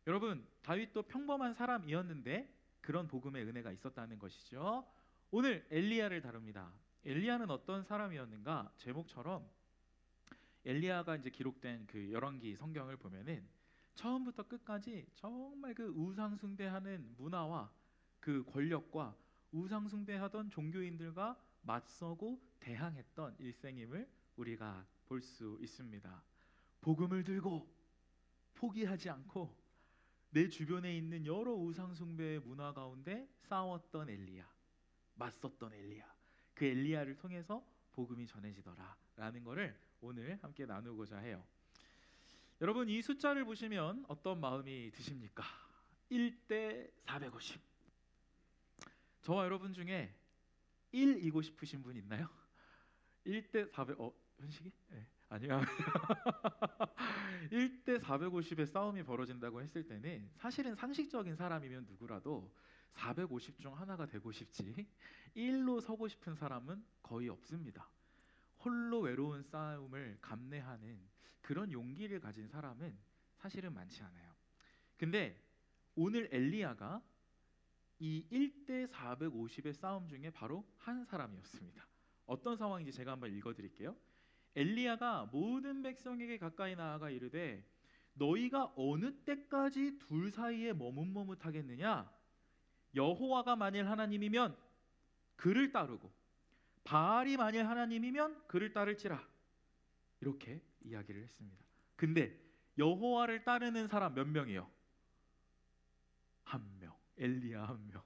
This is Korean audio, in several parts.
여러분, 다윗도 평범한 사람이었는데 그런 복음의 은혜가 있었다는 것이죠. 오늘 엘리야를 다룹니다. 엘리야는 어떤 사람이었는가? 제목처럼 엘리야가 이제 기록된 그 열왕기 성경을 보면은 처음부터 끝까지 정말 그 우상 숭배하는 문화와 그 권력과 우상 숭배하던 종교인들과 맞서고 대항했던 일생임을 우리가 볼 수 있습니다. 복음을 들고 포기하지 않고 내 주변에 있는 여러 우상 숭배의 문화 가운데 싸웠던 엘리야, 맞섰던 엘리야, 그 엘리야를 통해서 복음이 전해지더라라는 것을 오늘 함께 나누고자 해요. 여러분, 이 숫자를 보시면 어떤 마음이 드십니까? 1대 450. 저와 여러분 중에 1이고 싶으신 분 있나요? 1대 400. 현식이? 네. 아니요. 1대 450의 싸움이 벌어진다고 했을 때는 사실은 상식적인 사람이면 누구라도 450 중 하나가 되고 싶지 1로 서고 싶은 사람은 거의 없습니다. 홀로 외로운 싸움을 감내하는 그런 용기를 가진 사람은 사실은 많지 않아요. 근데 오늘 엘리야가 이 1대 450의 싸움 중에 바로 한 사람이었습니다. 어떤 상황인지 제가 한번 읽어드릴게요. 엘리야가 모든 백성에게 가까이 나아가 이르되 너희가 어느 때까지 둘 사이에 머뭇머뭇하겠느냐? 여호와가 만일 하나님이면 그를 따르고 바알이 만일 하나님이면 그를 따를지라. 이렇게 이야기를 했습니다. 근데 여호와를 따르는 사람 몇 명이요? 한 명. 엘리야 한 명.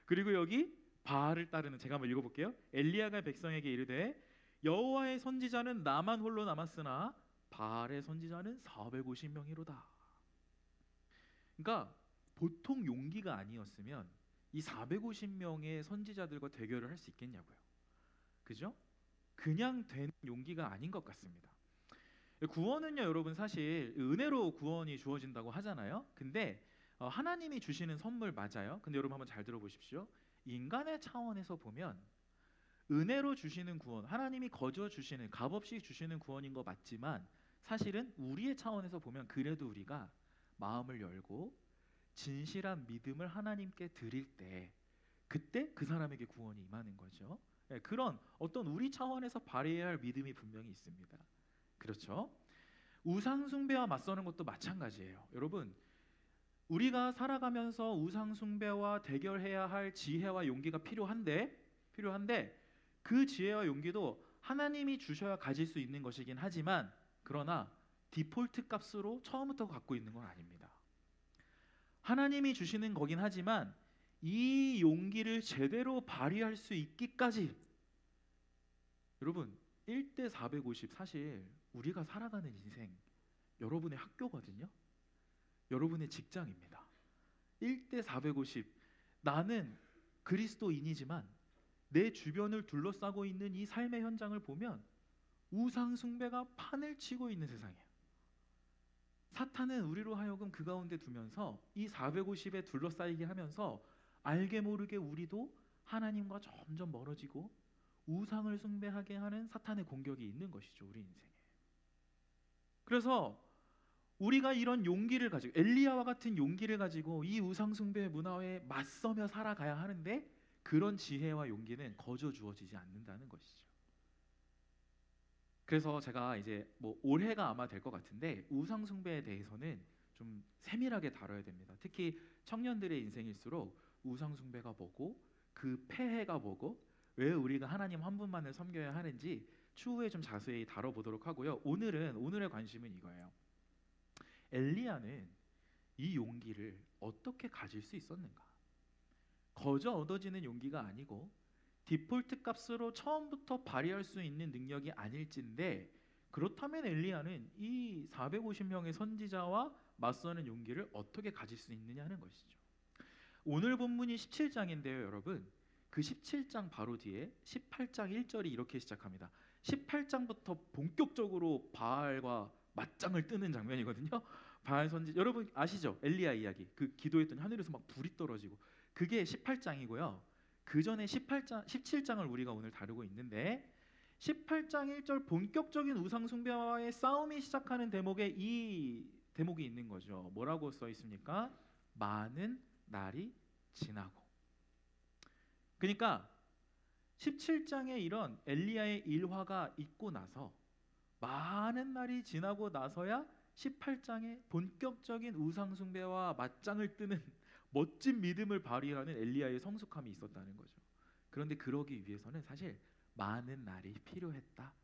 그리고 여기 바알을 따르는, 제가 한번 읽어볼게요. 엘리야가 백성에게 이르되 여호와의 선지자는 나만 홀로 남았으나 바알의 선지자는 450명이로다. 그러니까 보통 용기가 아니었으면 이 450명의 선지자들과 대결을 할 수 있겠냐고요. 그죠? 그냥 된 용기가 아닌 것 같습니다. 구원은요, 여러분, 사실 은혜로 구원이 주어진다고 하잖아요. 근데 하나님이 주시는 선물 맞아요. 근데 여러분 한번 잘 들어보십시오. 인간의 차원에서 보면 은혜로 주시는 구원, 하나님이 거저 주시는, 값없이 주시는 구원인 거 맞지만 사실은 우리의 차원에서 보면 그래도 우리가 마음을 열고 진실한 믿음을 하나님께 드릴 때 그때 그 사람에게 구원이 임하는 거죠. 예, 그런 어떤 우리 차원에서 발휘해야 할 믿음이 분명히 있습니다. 그렇죠? 우상 숭배와 맞서는 것도 마찬가지예요. 여러분, 우리가 살아가면서 우상 숭배와 대결해야 할 지혜와 용기가 필요한데 그 지혜와 용기도 하나님이 주셔야 가질 수 있는 것이긴 하지만 그러나 디폴트 값으로 처음부터 갖고 있는 건 아닙니다. 하나님이 주시는 거긴 하지만 이 용기를 제대로 발휘할 수 있기까지, 여러분, 1대 450 사실 우리가 살아가는 인생 여러분의 학교거든요. 여러분의 직장입니다. 1대 450. 나는 그리스도인이지만 내 주변을 둘러싸고 있는 이 삶의 현장을 보면 우상 숭배가 판을 치고 있는 세상이에요. 사탄은 우리로 하여금 그 가운데 두면서 이 450에 둘러싸이게 하면서 알게 모르게 우리도 하나님과 점점 멀어지고 우상을 숭배하게 하는 사탄의 공격이 있는 것이죠, 우리 인생에. 그래서 우리가 이런 용기를 가지고, 엘리야와 같은 용기를 가지고 이 우상 숭배의 문화에 맞서며 살아가야 하는데 그런 지혜와 용기는 거저 주어지지 않는다는 것이죠. 그래서 제가 이제 뭐 올해가 아마 될 것 같은데 우상 숭배에 대해서는 좀 세밀하게 다뤄야 됩니다. 특히 청년들의 인생일수록 우상 숭배가 뭐고 그 폐해가 뭐고 왜 우리가 하나님 한 분만을 섬겨야 하는지 추후에 좀 자세히 다뤄보도록 하고요. 오늘의 관심은 이거예요. 엘리야는 이 용기를 어떻게 가질 수 있었는가? 거저 얻어지는 용기가 아니고 디폴트 값으로 처음부터 발휘할 수 있는 능력이 아닐진데, 그렇다면 엘리야는 이 450명의 선지자와 맞서는 용기를 어떻게 가질 수 있느냐는 것이죠. 오늘 본문이 17장인데요, 여러분. 그 17장 바로 뒤에 18장 1절이 이렇게 시작합니다. 18장부터 본격적으로 바알과 맞짱을 뜨는 장면이거든요. 바알 선지, 여러분 아시죠? 엘리야 이야기. 그 기도했더니 하늘에서 막 불이 떨어지고, 그게 18장이고요. 그 전에 18장, 17장을 우리가 오늘 다루고 있는데 18장 1절 본격적인 우상 숭배와의 싸움이 시작하는 대목에 이 대목이 있는 거죠. 뭐라고 써 있습니까? 많은 날이 지나고. 그러니까 17장에 이런 엘리야의 일화가 있고 나서 많은 날이 지나고 나서야 18장에 본격적인 우상 숭배와 맞짱을 뜨는 멋진 믿음을 발휘하는 엘리야의 성숙함이 있었다는 거죠. 그런데 그러기 위해서는 사실 많은 날이 필요했다.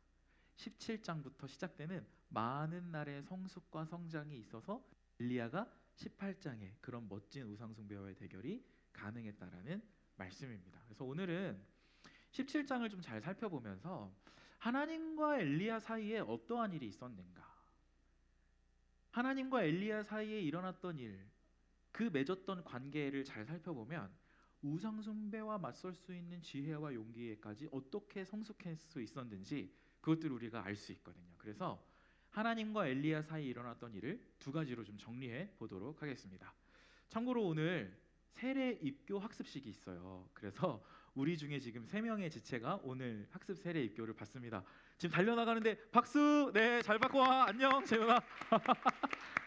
17장부터 시작되는 많은 날의 성숙과 성장이 있어서 엘리야가 18장에 그런 멋진 우상 숭배와의 대결이 가능했다라는 말씀입니다. 그래서 오늘은 17장을 좀 잘 살펴보면서 하나님과 엘리야 사이에 어떠한 일이 있었는가, 하나님과 엘리야 사이에 일어났던 일, 그 맺었던 관계를 잘 살펴보면 우상 숭배와 맞설 수 있는 지혜와 용기에까지 어떻게 성숙할 수 있었는지 그것들을 우리가 알 수 있거든요. 그래서 하나님과 엘리야 사이에 일어났던 일을 두 가지로 좀 정리해 보도록 하겠습니다. 참고로 오늘 세례 입교 학습식이 있어요. 그래서 우리 중에 지금 3명의 지체가 오늘 학습 세례 입교를 받습니다. 지금 달려나가는데 박수! 네, 잘 받고 와. 안녕, 재훈아.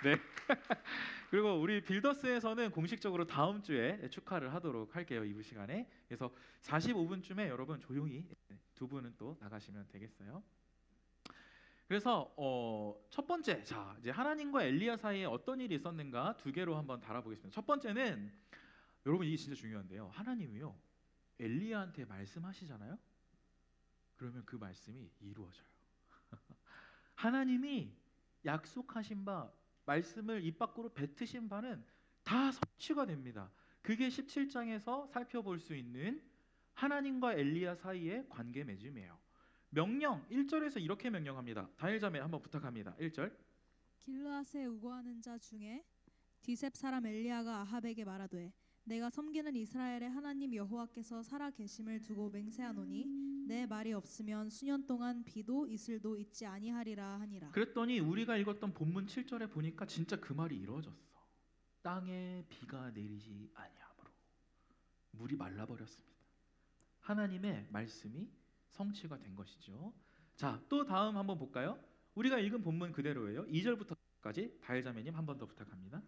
네. 그리고 우리 빌더스에서는 공식적으로 다음 주에 축하를 하도록 할게요. 2부 시간에. 그래서 45분쯤에 여러분 조용히 두 분은 또 나가시면 되겠어요. 그래서 첫 번째, 자 이제 하나님과 엘리야 사이에 어떤 일이 있었는가 두 개로 한번 달아보겠습니다. 첫 번째는 여러분 이게 진짜 중요한데요. 하나님이요 엘리야한테 말씀하시잖아요. 그러면 그 말씀이 이루어져요. 하나님이 약속하신 바 말씀을 입 밖으로 뱉으신 바는 다 성취가 됩니다. 그게 17장에서 살펴볼 수 있는 하나님과 엘리야 사이의 관계 맺음이에요. 명령 1절에서 이렇게 명령합니다. 다일자매 한번 부탁합니다. 1절. 길르앗에 우거하는 자 중에 디셉 사람 엘리야가 아합에게 말하되 내가 섬기는 이스라엘의 하나님 여호와께서 살아 계심을 두고 맹세하노니 내 말이 없으면 수년 동안 비도 이슬도 있지 아니하리라 하니라. 그랬더니 우리가 읽었던 본문 7절에 보니까 진짜 그 말이 이루어졌어. 땅에 비가 내리지 아니하므로 물이 말라버렸습니다. 하나님의 말씀이 성취가 된 것이죠. 자, 또 다음 한번 볼까요? 우리가 읽은 본문 그대로예요. 2절부터까지 다일자매님 한 번 더 부탁합니다.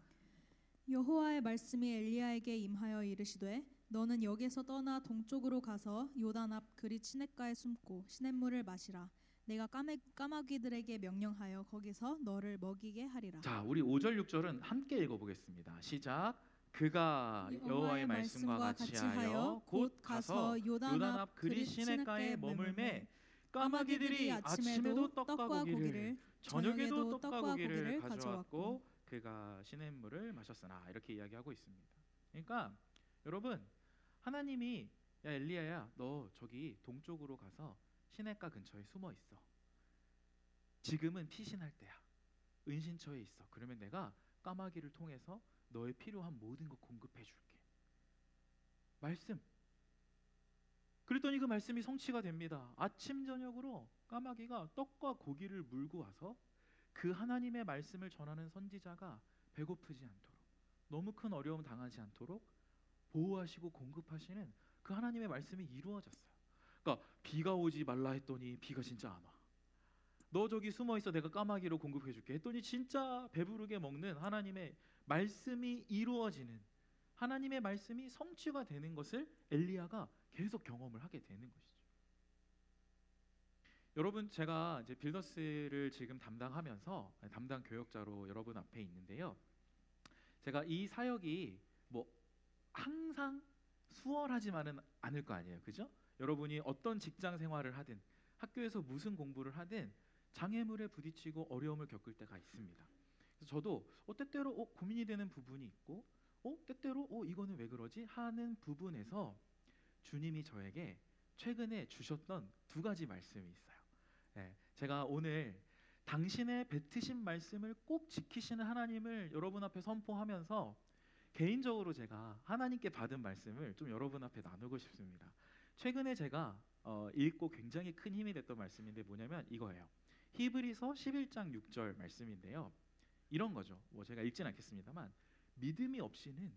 여호와의 말씀이 엘리야에게 임하여 이르시되 너는 여기서 떠나 동쪽으로 가서 요단 앞 그릿 시냇가에 숨고 시냇물을 마시라. 내가 까마귀들에게 명령하여 거기서 너를 먹이게 하리라. 자, 우리 5절 6절은 함께 읽어보겠습니다. 시작. 그가 여호와의 말씀과 같이 하여 곧 가서 요단 앞 그릿 시냇가에 머물매 까마귀들이 아침에도 떡과 고기를 저녁에도 떡과 고기를 가져왔고 그가 시냇물을 마셨으나 이렇게 이야기하고 있습니다. 그러니까 여러분 하나님이 야 엘리야야 너 저기 동쪽으로 가서 시냇가 근처에 숨어 있어. 지금은 피신할 때야. 은신처에 있어. 그러면 내가 까마귀를 통해서 너의 필요한 모든 것 공급해 줄게. 말씀. 그랬더니 그 말씀이 성취가 됩니다. 아침 저녁으로 까마귀가 떡과 고기를 물고 와서 그 하나님의 말씀을 전하는 선지자가 배고프지 않도록 너무 큰 어려움 당하지 않도록 보호하시고 공급하시는 그 하나님의 말씀이 이루어졌어요. 그러니까 비가 오지 말라 했더니 비가 진짜 안 와. 너 저기 숨어 있어 내가 까마귀로 공급해 줄게 했더니 진짜 배부르게 먹는 하나님의 말씀이 이루어지는 하나님의 말씀이 성취가 되는 것을 엘리야가 계속 경험을 하게 되는 것이죠. 여러분 제가 이제 빌더스를 지금 담당하면서 담당 교역자로 여러분 앞에 있는데요. 제가 이 사역이 뭐 항상 수월하지만은 않을 거 아니에요, 그죠? 여러분이 어떤 직장 생활을 하든 학교에서 무슨 공부를 하든 장애물에 부딪히고 어려움을 겪을 때가 있습니다. 그래서 저도 때때로 고민이 되는 부분이 있고 때때로 이거는 왜 그러지 하는 부분에서 주님이 저에게 최근에 주셨던 두 가지 말씀이 있어요. 네, 제가 오늘 당신의 뱉으신 말씀을 꼭 지키시는 하나님을 여러분 앞에 선포하면서 개인적으로 제가 하나님께 받은 말씀을 좀 여러분 앞에 나누고 싶습니다. 최근에 제가 읽고 굉장히 큰 힘이 됐던 말씀인데 뭐냐면 이거예요. 히브리서 11장 6절 말씀인데요. 이런 거죠. 뭐 제가 읽진 않겠습니다만 믿음이 없이는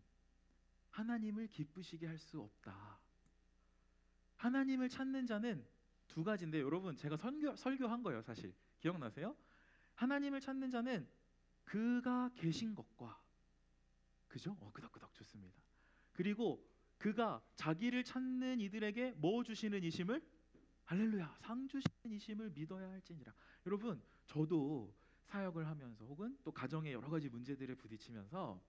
하나님을 기쁘시게 할 수 없다. 하나님을 찾는 자는 두 가지인데 여러분 제가 설교한 거예요. 사실 기억나세요? 하나님을 찾는 자는 그가 계신 것과, 그죠? 끄덕끄덕 좋습니다. 그리고 그가 자기를 찾는 이들에게 뭐 주시는 이심을, 할렐루야, 상 주시는 이심을 믿어야 할지니라. 여러분, 저도 사역을 하면서 혹은 또 가정의 여러 가지 문제들에 부딪히면서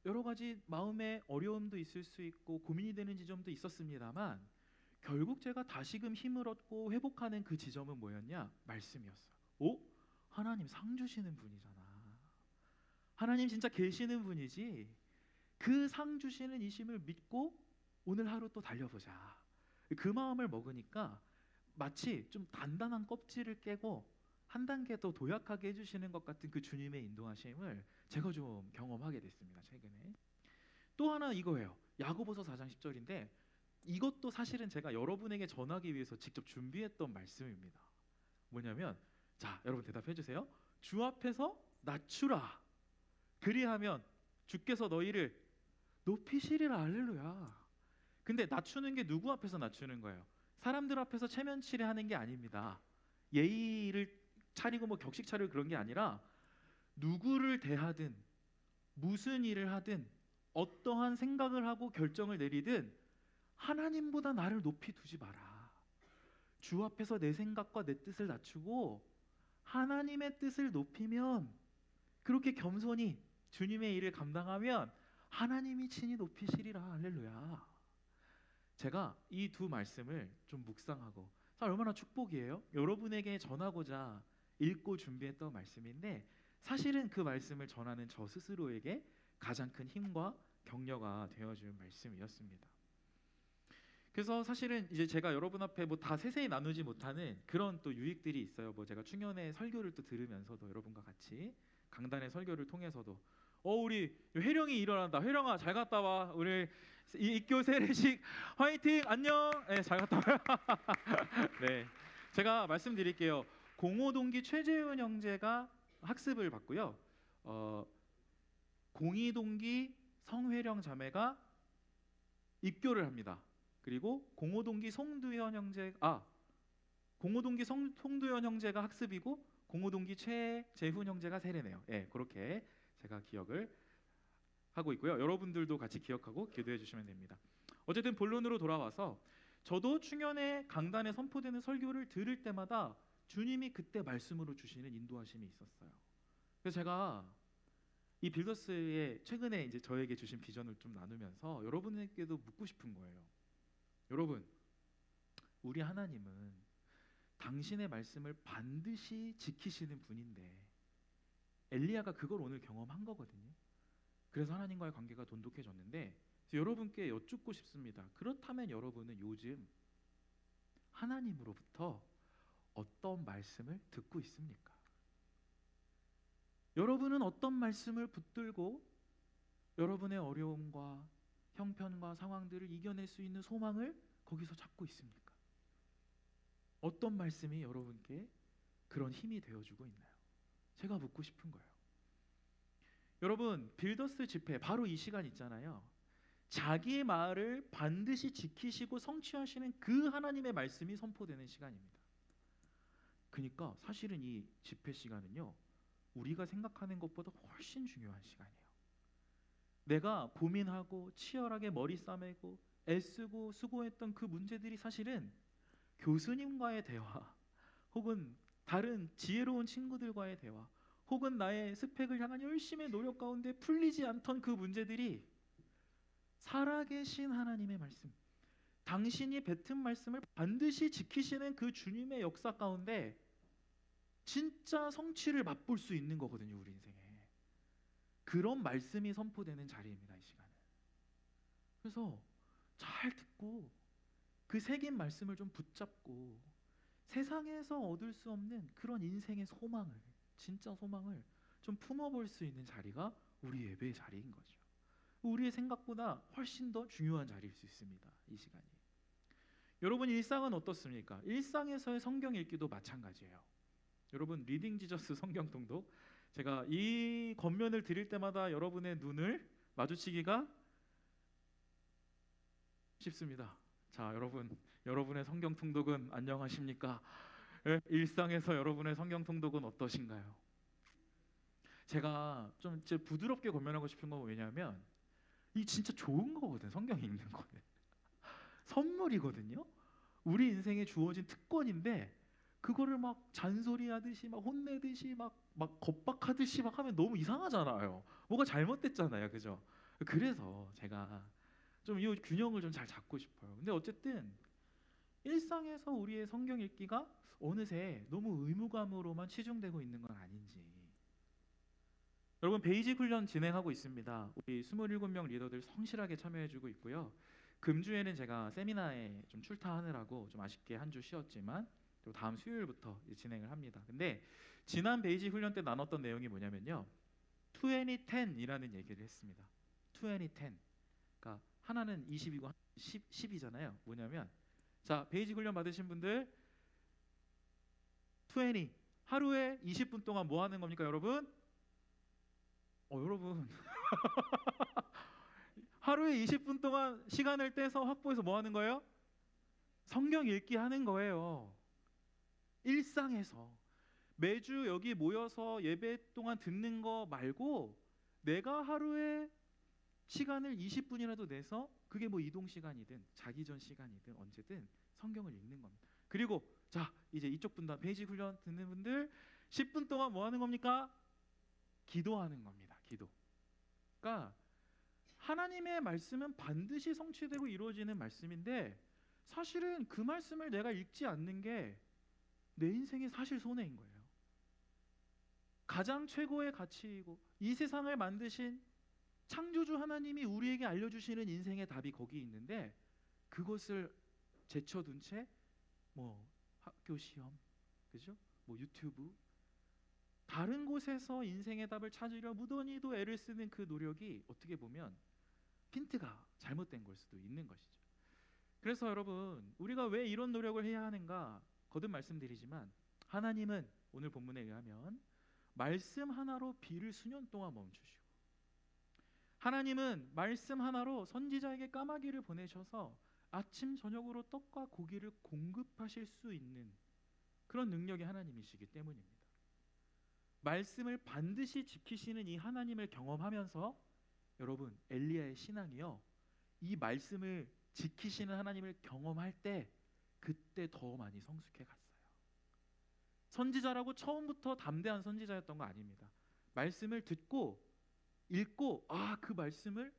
여러 가지 마음의 어려움도 있을 수 있고 고민이 되는 지점도 있었습니다만, 결국 제가 다시금 힘을 얻고 회복하는 그 지점은 뭐였냐? 말씀이었어요. 하나님 상 주시는 분이잖아. 하나님 진짜 계시는 분이지. 그 상 주시는 이심을 믿고 오늘 하루 또 달려보자. 그 마음을 먹으니까 마치 좀 단단한 껍질을 깨고 한 단계 더 도약하게 해주시는 것 같은 그 주님의 인도하심을 제가 좀 경험하게 됐습니다. 최근에. 또 하나 이거예요. 야고보서 4장 10절인데 이것도 사실은 제가 여러분에게 전하기 위해서 직접 준비했던 말씀입니다. 뭐냐면, 자, 여러분 대답해 주세요. 주 앞에서 낮추라. 그리하면 주께서 너희를 높이시리라. 할렐루야. 근데 낮추는 게 누구 앞에서 낮추는 거예요? 사람들 앞에서 체면치레하는 게 아닙니다. 예의를 차리고 뭐 격식 차리고 그런 게 아니라, 누구를 대하든 무슨 일을 하든 어떠한 생각을 하고 결정을 내리든 하나님보다 나를 높이 두지 마라. 주 앞에서 내 생각과 내 뜻을 낮추고 하나님의 뜻을 높이면, 그렇게 겸손히 주님의 일을 감당하면 하나님이 친히 높이시리라. 할렐루야. 제가 이 두 말씀을 좀 묵상하고, 얼마나 축복이에요. 여러분에게 전하고자 읽고 준비했던 말씀인데, 사실은 그 말씀을 전하는 저 스스로에게 가장 큰 힘과 격려가 되어준 말씀이었습니다. 그래서 사실은 이제 제가 여러분 앞에 뭐 다 세세히 나누지 못하는 그런 또 유익들이 있어요. 뭐 제가 충현의 설교를 또 들으면서도 여러분과 같이 강단의 설교를 통해서도 우리 회령이 일어난다. 회령아 잘 갔다 와. 우리 입교 세례식 화이팅 안녕. 네, 잘 갔다 와요. 네, 제가 말씀드릴게요. 공호동기 최재훈 형제가 학습을 받고요. 공이동기 성회령 자매가 입교를 합니다. 그리고 공호동기 송두현 형제가 학습이고 공호동기 최재훈 형제가 세례네요. 예, 그렇게 제가 기억을 하고 있고요. 여러분들도 같이 기억하고 기도해 주시면 됩니다. 어쨌든 본론으로 돌아와서, 저도 충현의 강단에 선포되는 설교를 들을 때마다 주님이 그때 말씀으로 주시는 인도하심이 있었어요. 그래서 제가 이 빌더스의 최근에 이제 저에게 주신 비전을 좀 나누면서 여러분에게도 묻고 싶은 거예요. 여러분, 우리 하나님은 당신의 말씀을 반드시 지키시는 분인데 엘리야가 그걸 오늘 경험한 거거든요. 그래서 하나님과의 관계가 돈독해졌는데, 여러분께 여쭙고 싶습니다. 그렇다면 여러분은 요즘 하나님으로부터 어떤 말씀을 듣고 있습니까? 여러분은 어떤 말씀을 붙들고 여러분의 어려움과 형편과 상황들을 이겨낼 수 있는 소망을 거기서 찾고 있습니까? 어떤 말씀이 여러분께 그런 힘이 되어주고 있나요? 제가 묻고 싶은 거예요. 여러분, 빌더스 집회 바로 이 시간 있잖아요. 자기의 말을 반드시 지키시고 성취하시는 그 하나님의 말씀이 선포되는 시간입니다. 그러니까 사실은 이 집회 시간은요, 우리가 생각하는 것보다 훨씬 중요한 시간이에요. 내가 고민하고 치열하게 머리 싸매고 애쓰고 수고했던 그 문제들이 사실은 교수님과의 대화, 혹은 다른 지혜로운 친구들과의 대화, 혹은 나의 스펙을 향한 열심의 노력 가운데 풀리지 않던 그 문제들이 살아계신 하나님의 말씀, 당신이 뱉은 말씀을 반드시 지키시는 그 주님의 역사 가운데 진짜 성취를 맛볼 수 있는 거거든요. 우리 인생에 그런 말씀이 선포되는 자리입니다, 이 시간은. 그래서 잘 듣고 그 새긴 말씀을 좀 붙잡고 세상에서 얻을 수 없는 그런 인생의 소망을, 진짜 소망을 좀 품어볼 수 있는 자리가 우리 예배의 자리인 거죠. 우리의 생각보다 훨씬 더 중요한 자리일 수 있습니다, 이 시간이. 여러분, 일상은 어떻습니까? 일상에서의 성경 읽기도 마찬가지예요. 여러분, 리딩 지저스 성경 통독, 제가 이 겉면을 드릴 때마다 여러분의 눈을 마주치기가 쉽습니다. 자, 여러분의 성경 통독은 안녕하십니까? 일상에서 여러분의 성경 통독은 어떠신가요? 제가 좀 이제 부드럽게 권면하고 싶은 건 왜냐하면 이 진짜 좋은 거거든. 성경 읽는 거는 선물이거든요. 우리 인생에 주어진 특권인데 그거를 막 잔소리하듯이 막 혼내듯이 막 겁박하듯이 막 하면 너무 이상하잖아요. 뭐가 잘못됐잖아요, 그죠? 그래서 제가 좀 이 균형을 좀 잘 잡고 싶어요. 근데 어쨌든 일상에서 우리의 성경 읽기가 어느새 너무 의무감으로만 치중되고 있는 건 아닌지. 여러분 베이직 훈련 진행하고 있습니다. 우리 27명 리더들 성실하게 참여해주고 있고요. 금주에는 제가 세미나에 좀 출타하느라고 좀 아쉽게 한 주 쉬었지만 또 다음 수요일부터 이제 진행을 합니다. 근데 지난 베이직 훈련 때 나눴던 내용이 뭐냐면요, 2010이라는 얘기를 했습니다. 2010. 그러니까 하나는 20이고 하나는 10이잖아요. 뭐냐면 자 베이직 훈련 받으신 분들 20 하루에 20분 동안 뭐 하는 겁니까, 여러분? 여러분 하루에 20분 동안 시간을 떼서 확보해서 뭐 하는 거예요? 성경 읽기 하는 거예요. 일상에서 매주 여기 모여서 예배 동안 듣는 거 말고 내가 하루에 시간을 20분이라도 내서 그게 뭐 이동 시간이든 자기 전 시간이든 언제든 성경을 읽는 겁니다. 그리고 자 이제 이쪽 분단 베이직 훈련 듣는 분들 10분 동안 뭐 하는 겁니까? 기도하는 겁니다. 기도. 그러니까 하나님의 말씀은 반드시 성취되고 이루어지는 말씀인데 사실은 그 말씀을 내가 읽지 않는 게 내 인생의 사실 손해인 거예요. 가장 최고의 가치이고 이 세상을 만드신 창조주 하나님이 우리에게 알려주시는 인생의 답이 거기 있는데 그것을 제쳐둔 채 뭐 학교 시험, 그죠? 뭐 유튜브 다른 곳에서 인생의 답을 찾으려 무던히도 애를 쓰는 그 노력이 어떻게 보면 핀트가 잘못된 걸 수도 있는 것이죠. 그래서 여러분 우리가 왜 이런 노력을 해야 하는가 거듭 말씀드리지만 하나님은 오늘 본문에 의하면 말씀 하나로 비를 수년 동안 멈추시고 하나님은 말씀 하나로 선지자에게 까마귀를 보내셔서 아침 저녁으로 떡과 고기를 공급하실 수 있는 그런 능력이 하나님이시기 때문입니다. 말씀을 반드시 지키시는 이 하나님을 경험하면서 여러분 엘리야의 신앙이요 이 말씀을 지키시는 하나님을 경험할 때 그때 더 많이 성숙해 갔어요. 선지자라고 처음부터 담대한 선지자였던 거 아닙니다. 말씀을 듣고 읽고 그 말씀을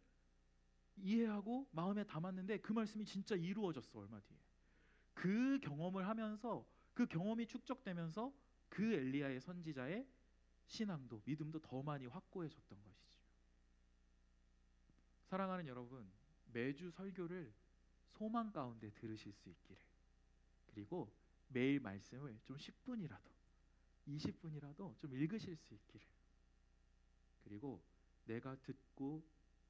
이해하고 마음에 담았는데 그 말씀이 진짜 이루어졌어. 얼마 뒤에 그 경험을 하면서 그 경험이 축적되면서 그 엘리야의 선지자의 신앙도 믿음도 더 많이 확고해졌던 것이죠. 사랑하는 여러분, 매주 설교를 소망 가운데 들으실 수 있기를, 그리고 매일 말씀을 좀 10분이라도 20분이라도 좀 읽으실 수 있기를, 그리고 내가 듣고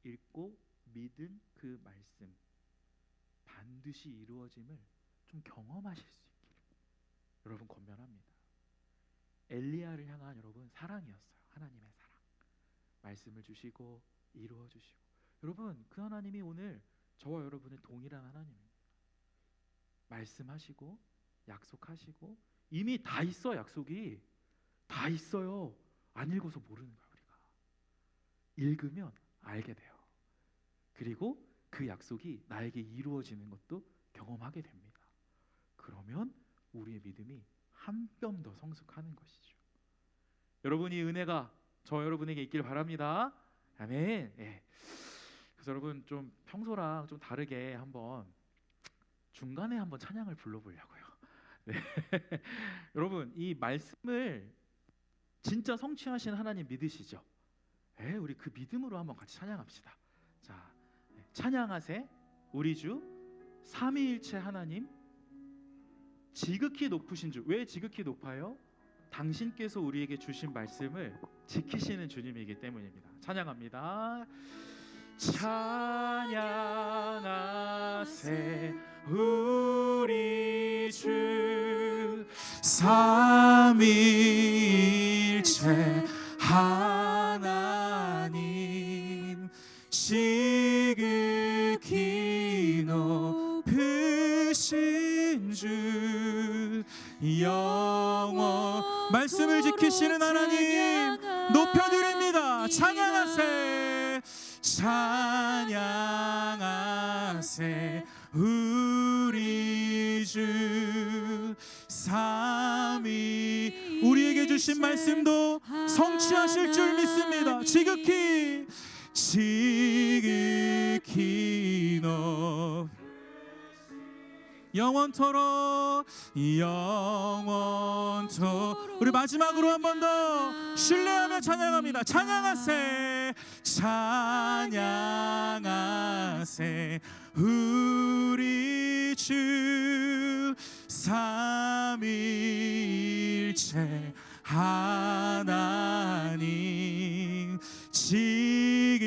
읽고 믿은 그 말씀 반드시 이루어짐을 좀 경험하실 수 있기를 여러분 권면합니다. 엘리야를 향한 여러분 사랑이었어요. 하나님의 사랑. 말씀을 주시고 이루어 주시고 여러분 그 하나님이 오늘 저와 여러분의 동일한 하나님입니다. 말씀하시고 약속하시고 이미 다 있어. 약속이 다 있어요. 안 읽어서 모르는 거야. 우리가 읽으면 알게 돼요. 그리고 그 약속이 나에게 이루어지는 것도 경험하게 됩니다. 그러면 우리의 믿음이 한 뼘 더 성숙하는 것이죠. 여러분이 은혜가 저 여러분에게 있길 바랍니다. 아멘. 예. 그래서 여러분 좀 평소랑 좀 다르게 한번 중간에 한번 찬양을 불러보려고요. 네. 여러분 이 말씀을 진짜 성취하신 하나님 믿으시죠? 우리 그 믿음으로 한번 같이 찬양합시다. 자, 찬양하세 우리 주 삼위일체 하나님 지극히 높으신 주. 왜 지극히 높아요? 당신께서 우리에게 주신 말씀을 지키시는 주님이기 때문입니다. 찬양합니다. 찬양하세 우리 주 삼위일체 하나님 지극히 높으신 주 영원 말씀을 지키시는 하나님 높여드립니다. 찬양하세 찬양하세 우리 주 삼위 우리에게 주신 말씀도 성취하실 줄 믿습니다. 지극히 높 영원토록 우리 마지막으로 한 번 더 신뢰하며 찬양합니다. 찬양하세 찬양하세 우리 주 삼위일체 하나님 지극히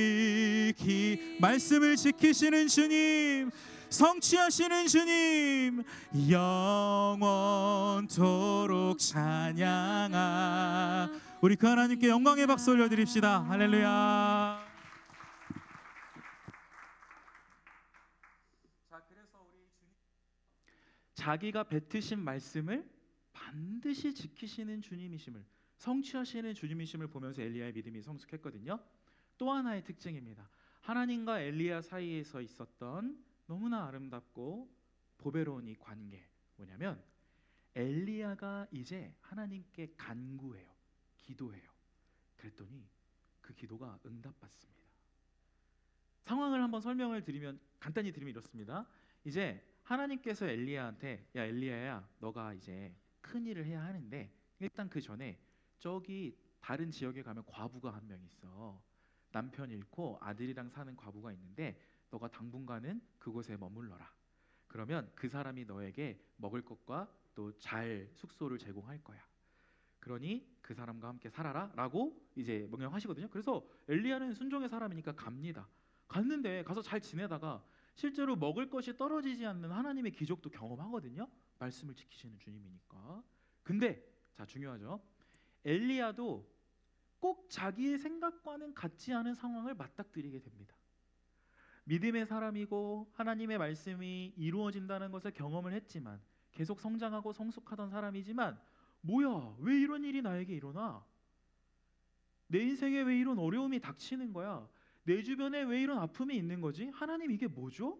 말씀을 지키시는 주님 성취하시는 주님 영원토록 찬양하 우리 그 하나님께 영광의 박수 올려드립시다. 할렐루야. 자, 그래서 우리 주님 자기가 뱉으신 말씀을 반드시 지키시는 주님이심을 성취하시는 주님이심을 보면서 엘리야의 믿음이 성숙했거든요. 또 하나의 특징입니다. 하나님과 엘리야 사이에서 있었던 너무나 아름답고 보배로운 이 관계 뭐냐면 엘리야가 이제 하나님께 간구해요. 기도해요. 그랬더니 그 기도가 응답받습니다. 상황을 한번 설명을 드리면 간단히 드리면 이렇습니다. 이제 하나님께서 엘리야한테 야 엘리야야 너가 이제 큰 일을 해야 하는데 일단 그 전에 저기 다른 지역에 가면 과부가 한 명 있어. 남편 잃고 아들이랑 사는 과부가 있는데 너가 당분간은 그곳에 머물러라. 그러면 그 사람이 너에게 먹을 것과 또 잘 숙소를 제공할 거야. 그러니 그 사람과 함께 살아라 라고 이제 명령하시거든요. 그래서 엘리야는 순종의 사람이니까 갑니다. 갔는데 가서 잘 지내다가 실제로 먹을 것이 떨어지지 않는 하나님의 기적도 경험하거든요. 말씀을 지키시는 주님이니까. 근데 자 중요하죠. 엘리야도 꼭 자기의 생각과는 같지 않은 상황을 맞닥뜨리게 됩니다. 믿음의 사람이고 하나님의 말씀이 이루어진다는 것을 경험을 했지만 계속 성장하고 성숙하던 사람이지만 뭐야 왜 이런 일이 나에게 일어나? 내 인생에 왜 이런 어려움이 닥치는 거야? 내 주변에 왜 이런 아픔이 있는 거지? 하나님 이게 뭐죠?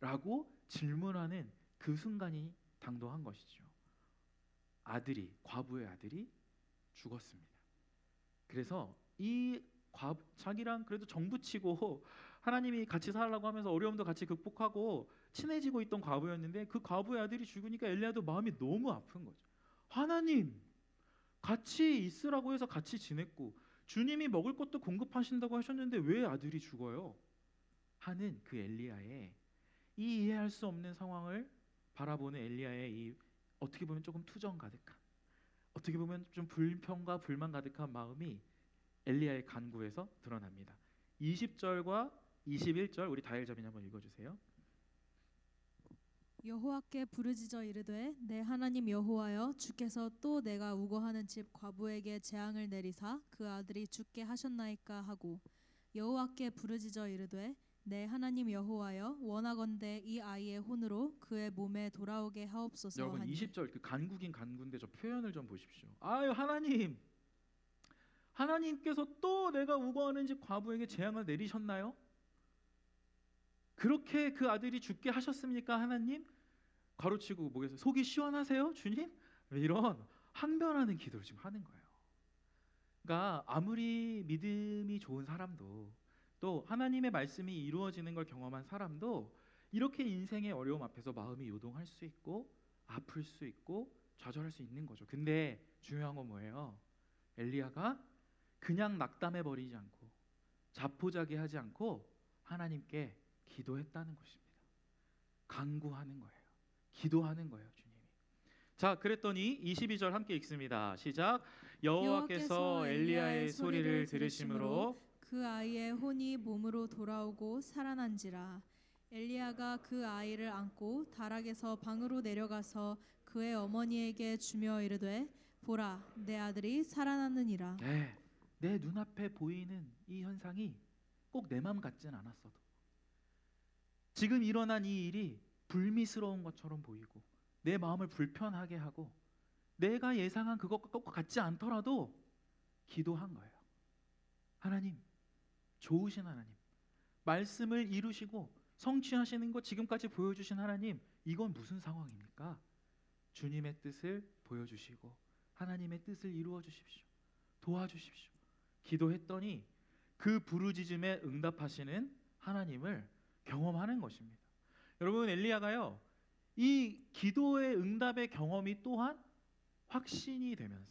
라고 질문하는 그 순간이 당도한 것이죠. 과부의 아들이 죽었습니다. 그래서 자기랑 그래도 정부치고 하나님이 같이 살라고 하면서 어려움도 같이 극복하고 친해지고 있던 과부였는데 그 과부의 아들이 죽으니까 엘리야도 마음이 너무 아픈 거죠. 하나님 같이 있으라고 해서 같이 지냈고 주님이 먹을 것도 공급하신다고 하셨는데 왜 아들이 죽어요? 하는 그 엘리야의 이 이해할 수 없는 상황을 바라보는 엘리야의 이 어떻게 보면 조금 투정 가득한 어떻게 보면 좀 불평과 불만 가득한 마음이 엘리야의 간구에서 드러납니다. 20절과 21절 우리 다일자매님 한번 읽어주세요. 여호와께 부르짖어 이르되 내 하나님 여호와여 주께서 또 내가 우거하는 집 과부에게 재앙을 내리사 그 아들이 죽게 하셨나이까 하고 여호와께 부르짖어 이르되 내 하나님 여호와여 원하건대 이 아이의 혼으로 그의 몸에 돌아오게 하옵소서 여러분 하니 20절 그 간구긴 간구인데 저 표현을 좀 보십시오. 아유 하나님께서 또 내가 우거하는 집 과부에게 재앙을 내리셨나요? 그렇게 그 아들이 죽게 하셨습니까 하나님? 가로치고 목에서 속이 시원하세요 주님? 이런 항변하는 기도를 지금 하는 거예요. 그러니까 아무리 믿음이 좋은 사람도 또 하나님의 말씀이 이루어지는 걸 경험한 사람도 이렇게 인생의 어려움 앞에서 마음이 요동할 수 있고 아플 수 있고 좌절할 수 있는 거죠. 근데 중요한 건 뭐예요? 엘리야가 그냥 낙담해 버리지 않고 자포자기하지 않고 하나님께 기도했다는 것입니다. 간구하는 거예요. 기도하는 거예요, 주님이. 자, 그랬더니 22절 함께 읽습니다. 시작. 여호와께서 엘리야의 소리를 들으심으로 그 아이의 혼이 몸으로 돌아오고 살아난지라. 엘리야가 그 아이를 안고 다락에서 방으로 내려가서 그의 어머니에게 주며 이르되 보라 내 아들이 살아났느니라. 네, 내 눈앞에 보이는 이 현상이 꼭 내 맘 같진 않았어도 지금 일어난 이 일이 불미스러운 것처럼 보이고 내 마음을 불편하게 하고 내가 예상한 그것과 꼭 같지 않더라도 기도한 거예요. 하나님, 좋으신 하나님, 말씀을 이루시고 성취하시는 것 지금까지 보여주신 하나님, 이건 무슨 상황입니까? 주님의 뜻을 보여주시고 하나님의 뜻을 이루어 주십시오. 도와주십시오. 기도했더니 그 부르짖음에 응답하시는 하나님을 경험하는 것입니다. 여러분, 엘리야가요, 이 기도의 응답의 경험이 또한 확신이 되면서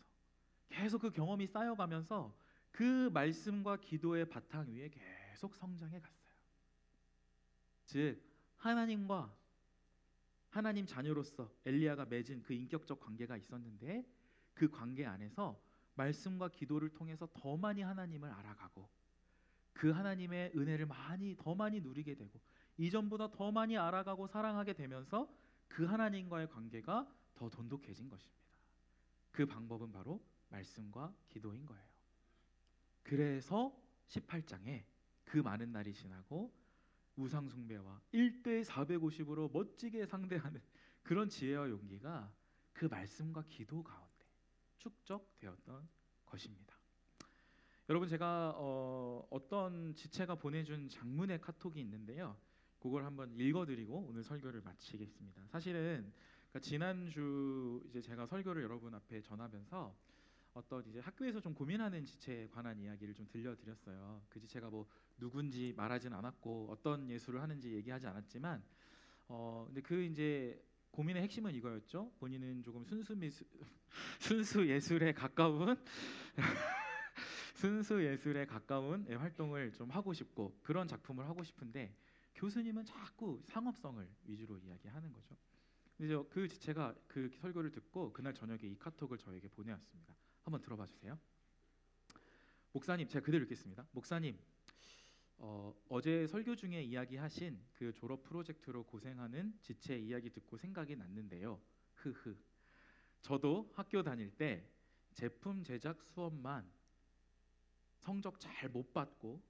계속 그 경험이 쌓여가면서 그 말씀과 기도의 바탕 위에 계속 성장해 갔어요. 즉 하나님과 하나님 자녀로서 엘리야가 맺은 그 인격적 관계가 있었는데, 그 관계 안에서 말씀과 기도를 통해서 더 많이 하나님을 알아가고 그 하나님의 은혜를 더 많이 누리게 되고 이전보다 더 많이 알아가고 사랑하게 되면서 그 하나님과의 관계가 더 돈독해진 것입니다. 그 방법은 바로 말씀과 기도인 거예요. 그래서 18장에 그 많은 날이 지나고 우상 숭배와 1대 450으로 멋지게 상대하는 그런 지혜와 용기가 그 말씀과 기도 가운데 축적되었던 것입니다. 여러분, 제가 어떤 지체가 보내준 장문의 카톡이 있는데요, 그걸 한번 읽어드리고 오늘 설교를 마치겠습니다. 사실은 그러니까 지난주 이제 제가 설교를 여러분 앞에 전하면서 어떤 이제 학교에서 좀 고민하는 지체에 관한 이야기를 좀 들려드렸어요. 그 지체가 뭐 누군지 말하진 않았고 어떤 예술을 하는지 얘기하지 않았지만, 근데 그 이제 고민의 핵심은 이거였죠. 본인은 조금 순수 예술에 가까운 순수 예술에 가까운 활동을 좀 하고 싶고 그런 작품을 하고 싶은데, 교수님은 자꾸 상업성을 위주로 이야기하는 거죠. 그래서 그 지체가 그 설교를 듣고 그날 저녁에 이 카톡을 저에게 보내왔습니다. 한번 들어봐 주세요. 목사님, 제가 그대로 읽겠습니다. 목사님, 어제 설교 중에 이야기하신 그 졸업 프로젝트로 고생하는 지체 이야기 듣고 생각이 났는데요. 흐흐. 저도 학교 다닐 때 제품 제작 수업만 성적 잘 못 받고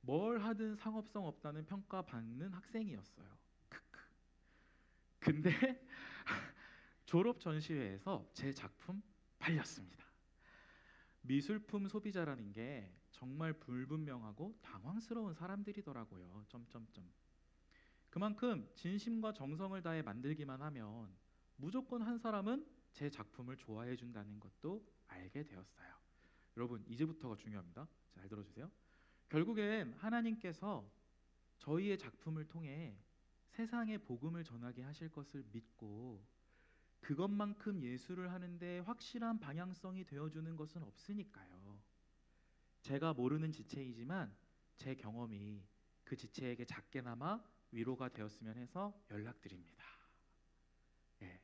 뭘 하든 상업성 없다는 평가 받는 학생이었어요. 크크. 근데 졸업 전시회에서 제 작품 팔렸습니다. 미술품 소비자라는 게 정말 불분명하고 당황스러운 사람들이더라고요. 점점점. 그만큼 진심과 정성을 다해 만들기만 하면 무조건 한 사람은 제 작품을 좋아해 준다는 것도 알게 되었어요. 여러분, 이제부터가 중요합니다. 잘 들어주세요. 결국엔 하나님께서 저희의 작품을 통해 세상에 복음을 전하게 하실 것을 믿고 그것만큼 예술을 하는데 확실한 방향성이 되어주는 것은 없으니까요. 제가 모르는 지체이지만 제 경험이 그 지체에게 작게나마 위로가 되었으면 해서 연락드립니다. 예,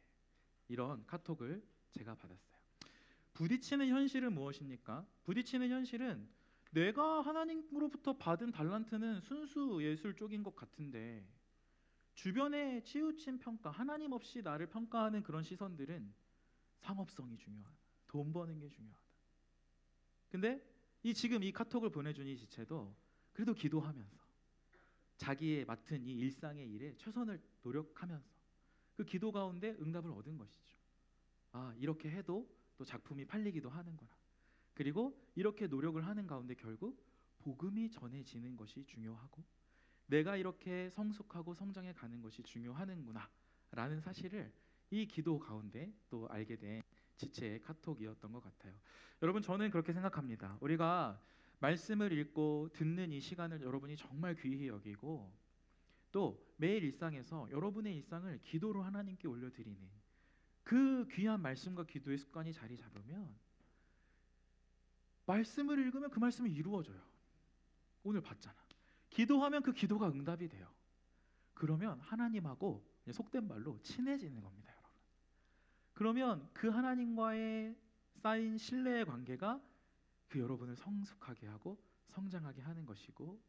이런 카톡을 제가 받았어요. 부딪히는 현실은 무엇입니까? 부딪히는 현실은 내가 하나님으로부터 받은 달란트는 순수 예술 쪽인 것 같은데 주변에 치우친 평가, 하나님 없이 나를 평가하는 그런 시선들은 상업성이 중요하다, 돈 버는 게 중요하다. 근데 지금 이 카톡을 보내준 이 지체도 그래도 기도하면서 자기의 맡은 이 일상의 일에 최선을 노력하면서 그 기도 가운데 응답을 얻은 것이죠. 아, 이렇게 해도 또 작품이 팔리기도 하는구나. 그리고 이렇게 노력을 하는 가운데 결국 복음이 전해지는 것이 중요하고 내가 이렇게 성숙하고 성장해 가는 것이 중요하는구나 라는 사실을 이 기도 가운데 또 알게 된 지체의 카톡이었던 것 같아요. 여러분, 저는 그렇게 생각합니다. 우리가 말씀을 읽고 듣는 이 시간을 여러분이 정말 귀히 여기고 또 매일 일상에서 여러분의 일상을 기도로 하나님께 올려드리는 그 귀한 말씀과 기도의 습관이 자리 잡으면 말씀을 읽으면 그 말씀이 이루어져요. 오늘 봤잖아. 기도하면 그 기도가 응답이 돼요. 그러면 하나님하고 속된 말로 친해지는 겁니다, 여러분. 그러면 그 하나님과의 쌓인 신뢰의 관계가 그 여러분을 성숙하게 하고 성장하게 하는 것이고,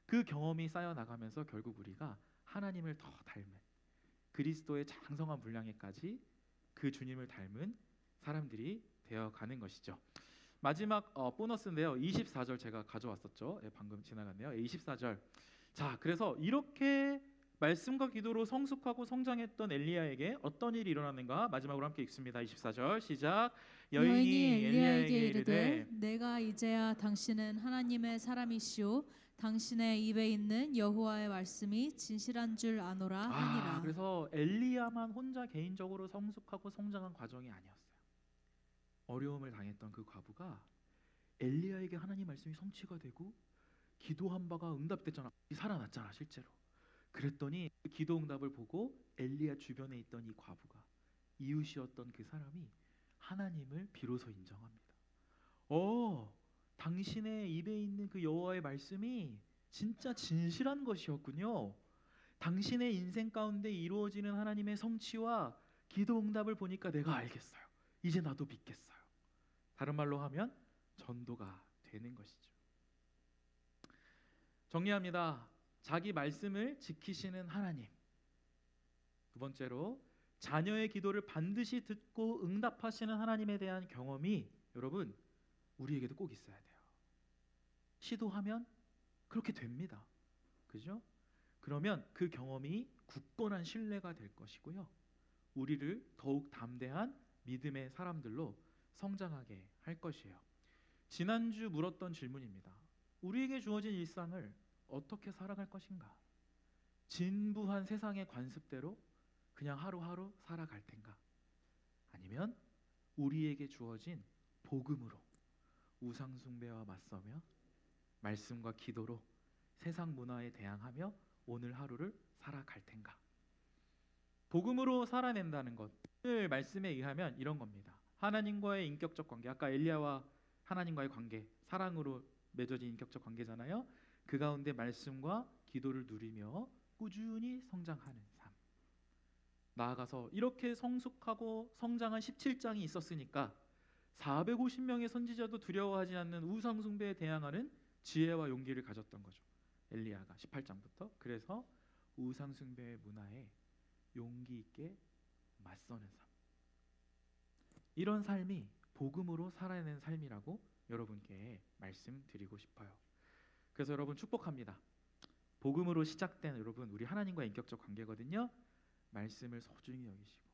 그 경험이 쌓여 나가면서 결국 우리가 하나님을 더 닮은 그리스도의 장성한 분량에까지 그 주님을 닮은 사람들이 되어가는 것이죠. 마지막 보너스인데요. 24절 제가 가져왔었죠. 예, 방금 지나갔네요. 24절. 자, 그래서 이렇게 말씀과 기도로 성숙하고 성장했던 엘리야에게 어떤 일이 일어났는가? 마지막으로 함께 읽습니다. 24절 시작. 여인이 엘리야에게 이르되 내가 이제야 당신은 하나님의 사람이시오 당신의 입에 있는 여호와의 말씀이 진실한 줄 아노라 하니라. 그래서 엘리야만 혼자 개인적으로 성숙하고 성장한 과정이 아니었어요. 어려움을 당했던 그 과부가 엘리야에게 하나님 말씀이 성취가 되고 기도한 바가 응답됐잖아. 살아났잖아 실제로. 그랬더니 그 기도 응답을 보고 엘리야 주변에 있던 이 과부가, 이웃이었던 그 사람이 하나님을 비로소 인정합니다. 당신의 입에 있는 그 여호와의 말씀이 진짜 진실한 것이었군요. 당신의 인생 가운데 이루어지는 하나님의 성취와 기도 응답을 보니까 내가 알겠어요. 이제 나도 믿겠어요. 다른 말로 하면 전도가 되는 것이죠. 정리합니다. 자기 말씀을 지키시는 하나님. 두 번째로 자녀의 기도를 반드시 듣고 응답하시는 하나님에 대한 경험이 여러분 우리에게도 꼭 있어야 돼요. 시도하면 그렇게 됩니다. 그죠? 그러면 그 경험이 굳건한 신뢰가 될 것이고요. 우리를 더욱 담대한 믿음의 사람들로 성장하게 할 것이에요. 지난주 물었던 질문입니다. 우리에게 주어진 일상을 어떻게 살아갈 것인가? 진부한 세상의 관습대로 그냥 하루하루 살아갈 텐가? 아니면 우리에게 주어진 복음으로 우상 숭배와 맞서며 말씀과 기도로 세상 문화에 대항하며 오늘 하루를 살아갈 텐가? 복음으로 살아낸다는 것, 오늘 말씀에 의하면 이런 겁니다. 하나님과의 인격적 관계, 아까 엘리야와 하나님과의 관계, 사랑으로 맺어진 인격적 관계잖아요. 그 가운데 말씀과 기도를 누리며 꾸준히 성장하는 삶. 나아가서 이렇게 성숙하고 성장한 17장이 있었으니까 450명의 선지자도 두려워하지 않는 우상 숭배에 대항하는 지혜와 용기를 가졌던 거죠. 엘리야가 18장부터. 그래서 우상 숭배의 문화에 용기 있게 맞서는 삶. 이런 삶이 복음으로 살아내는 삶이라고 여러분께 말씀드리고 싶어요. 그래서 여러분 축복합니다. 복음으로 시작된 여러분 우리 하나님과 인격적 관계거든요. 말씀을 소중히 여기시고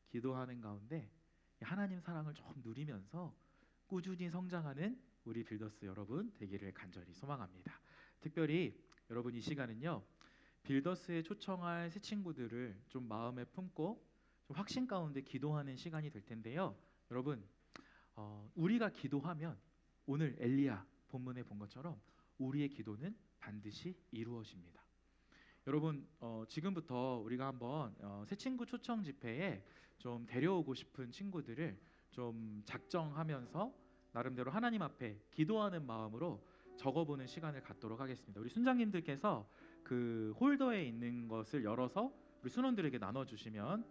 기도하는 가운데 하나님 사랑을 조금 누리면서 꾸준히 성장하는 우리 빌더스 여러분 되기를 간절히 소망합니다. 특별히 여러분 이 시간은요, 빌더스에 초청할 새 친구들을 좀 마음에 품고 좀 확신 가운데 기도하는 시간이 될 텐데요. 여러분 우리가 기도하면 오늘 엘리야 본문에 본 것처럼 우리의 기도는 반드시 이루어집니다. 여러분 지금부터 우리가 한번 새 친구 초청 집회에 좀 데려오고 싶은 친구들을 좀 작정하면서 나름대로 하나님 앞에 기도하는 마음으로 적어보는 시간을 갖도록 하겠습니다. 우리 순장님들께서 그 홀더에 있는 것을 열어서 우리 순원들에게 나눠주시면